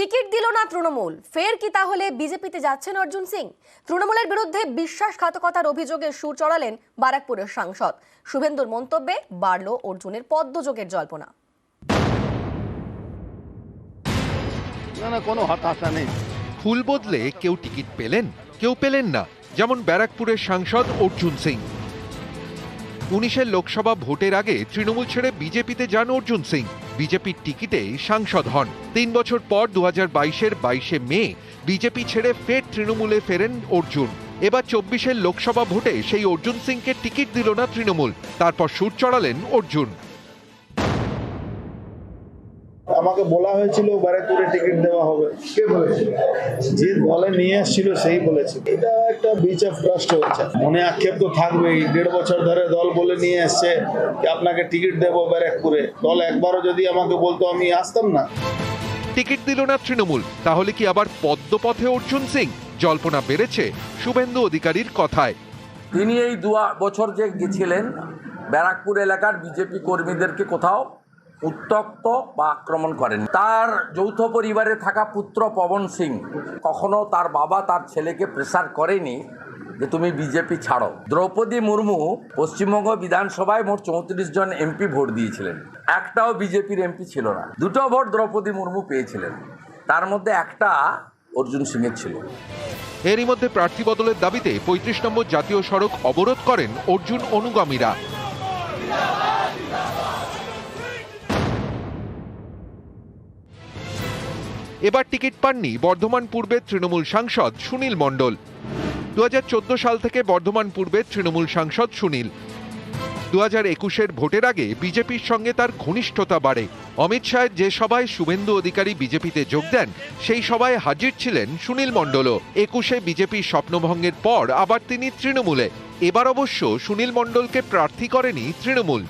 Ticket দিল না তৃণমূল, ফের কি তাহলে বিজেপিতে যাচ্ছেন অর্জুন সিং? তৃণমূলের বিরুদ্ধে বিশ্বাসঘাতকতার অভিযোগে সুর চড়ালেন বারাকপুরের সাংসদ। শুভেন্দুর মন্তব্যে বাড়ল অর্জুনের পদ্মযোগের জল্পনা। না কোনো হতাশা নেই। ফুল বদলে কেউ টিকিট পেলেন, কেউ পেলেন না, যেমন ব্যারাকপুরের সাংসদ অর্জুন সিং। 19-এর লোকসভা ভোটের আগে তৃণমূল ছেড়ে বিজেপিতে যান অর্জুন সিং। বিজেপির টিকিটে সাংসদ হন। 3 বছর পর 2022-এর 22শে মে বিজেপি ছেড়ে ফের তৃণমূলে ফেরেন অর্জুন। এবার 24-এর লোকসভা ভোটে সেই অর্জুন সিংকে টিকিট দিল না তৃণমূল। তারপর সুর চড়ালেন অর্জুন। আমাকে বলা হয়েছিল ব্যারাকপুরে টিকিট দেওয়া হবে। কে বলেছিল? যে দলে নিয়ে আসছিল সেই বলেছে। এটা একটা ব্রিচ অফ ট্রাস্ট হচ্ছে। মনে আক্ষেপ তো থাকবেই। 1.5 বছর ধরে দল বলে নিয়ে আসছে যে আপনাকে টিকিট দেবো ব্যারাকপুরে। দল একবারও যদি আমাকে বলতো আমি আসতাম না। টিকিট দিল না তৃণমূল, তাহলে কি আবার পদ্মপথে অর্জুন সিং? জল্পনা বেড়েছে শুভেন্দু অধিকারীর কথায়। তিনি এই 2 বছর যে গেছিলেন ব্যারাকপুর এলাকার বিজেপি কর্মীদেরকে কোথাও উত্ত্যক্ত বা আক্রমণ করেন। তার যৌথ পরিবারে থাকা পুত্র পবন সিং কখনো তার বাবা তার ছেলেকে প্রেসার করেনি যে তুমি বিজেপি ছাড়ো। দ্রৌপদী মুর্মু পশ্চিমবঙ্গ বিধানসভায় মোট 34 জন এমপি ভোট দিয়েছিলেন, একটাও বিজেপির এমপি ছিল না। 2টো ভোট দ্রৌপদী মুর্মু পেয়েছিলেন, তার মধ্যে একটা অর্জুন সিংয়ের ছিল। এরই মধ্যে প্রার্থী বদলের দাবিতে 35 নম্বর জাতীয় সড়ক অবরোধ করেন অর্জুন অনুগামীরা। এবার টিকিট পাননি বর্ধমান পূর্বের তৃণমূল সাংসদ সুনীল মণ্ডল। 2014 সাল থেকে বর্ধমান পূর্বের তৃণমূল সাংসদ সুনীল। 2021-এর ভোটের আগে বিজেপির সঙ্গে তার ঘনিষ্ঠতা বাড়ে। অমিত শাহের যে সভায় শুভেন্দু অধিকারী বিজেপিতে যোগ দেন, সেই সভায় হাজির ছিলেন সুনীল মণ্ডলও। 21-এ বিজেপির স্বপ্নভঙ্গের পর আবার তিনি তৃণমূলে। এবার অবশ্য সুনীল মণ্ডলকে প্রার্থী করেনি তৃণমূল।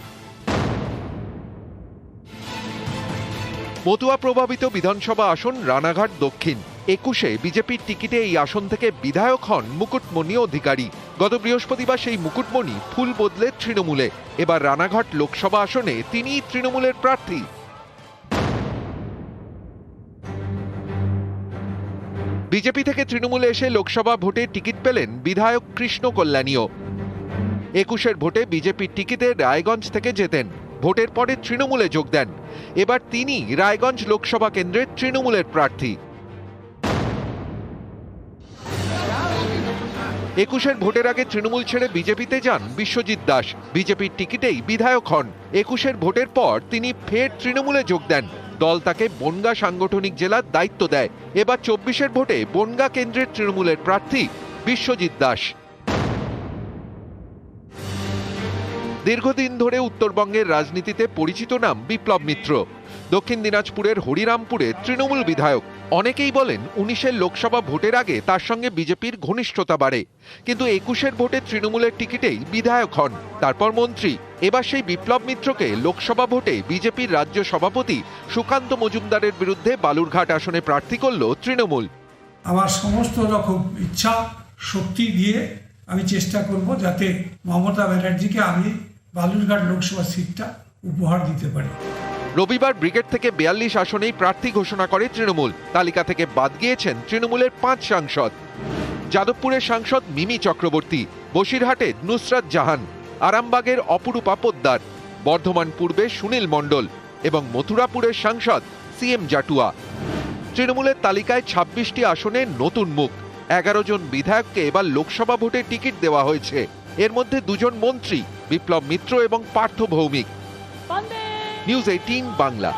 মতুয়া প্রভাবিত বিধানসভা আসন রানাঘাট দক্ষিণ। 21-এ বিজেপির টিকিটে এই আসন থেকে বিধায়ক হন মুকুটমণি অধিকারী। গত বৃহস্পতিবার সেই মুকুটমণি ফুল বদলে তৃণমূলে। এবার রানাঘাট লোকসভা আসনে তিনিই তৃণমূলের প্রার্থী। বিজেপি থেকে তৃণমূলে এসে লোকসভা ভোটে টিকিট পেলেন বিধায়ক কৃষ্ণ কল্যাণীও। 21-এর ভোটে বিজেপির টিকিটে রায়গঞ্জ থেকে জেতেন। ভোটের পরে তৃণমূলে যোগ দেন। এবার তিনি রায়গঞ্জ লোকসভা কেন্দ্রের তৃণমূলের প্রার্থী। 21-এর ভোটের আগে তৃণমূল ছেড়ে বিজেপিতে যান বিশ্বজিৎ দাস। বিজেপির টিকিটেই বিধায়ক হন। 21-এর ভোটের পর তিনি ফের তৃণমূলে যোগ দেন। দল তাকে বনগাঁ সাংগঠনিক জেলার দায়িত্ব দেয়। এবার 24-এর ভোটে বনগাঁ কেন্দ্রের তৃণমূলের প্রার্থী বিশ্বজিৎ দাস। দীর্ঘদিন ধরে উত্তরবঙ্গের রাজনীতিতে পরিচিত নাম বিপ্লব মিত্র। দক্ষিণ দিনাজপুরের হরিরামপুরে তৃণমূল বিধায়ক। অনেকেই বলেন 19-এর লোকসভা ভোটের আগে তার সঙ্গে বিজেপির ঘনিষ্ঠতা বাড়ে, কিন্তু 21-এর ভোটে তৃণমূলের টিকিটেই বিধায়ক হন, তারপর মন্ত্রী। এবার সেই বিপ্লব মিত্রকে লোকসভা ভোটে বিজেপির রাজ্য সভাপতি সুকান্ত মজুমদারের বিরুদ্ধে বালুরঘাট আসনে প্রার্থী করল তৃণমূল। আমার সমস্ত রকম ইচ্ছা শক্তি দিয়ে আমি চেষ্টা করব যাতে মমতা ব্যানার্জিকে আমি বালুরঘাট লোকসভা সিটটা উপহার দিতে পারি। রবিবার ব্রিগেড থেকে 42 আসনেই প্রার্থী ঘোষণা করে তৃণমূল। তালিকা থেকে বাদ গিয়েছেন তৃণমূলের 5 সাংসদ। যাদবপুরের সাংসদ মিমি চক্রবর্তী, বসিরহাটের নুসরাত জাহান, আরামবাগের অপরূপা পোদ্দার, বর্ধমান পূর্বে সুনীল মণ্ডল এবং মথুরাপুরের সাংসদ CM জাটুয়া। তৃণমূলের তালিকায় 26টি আসনে নতুন মুখ। 11 জন বিধায়ককে এবার লোকসভা ভোটে টিকিট দেওয়া হয়েছে। এর মধ্যে 2 জন মন্ত্রী, বিপ্লব মিত্র এবং পার্থ ভৌমিক। নিউজ 18 বাংলা।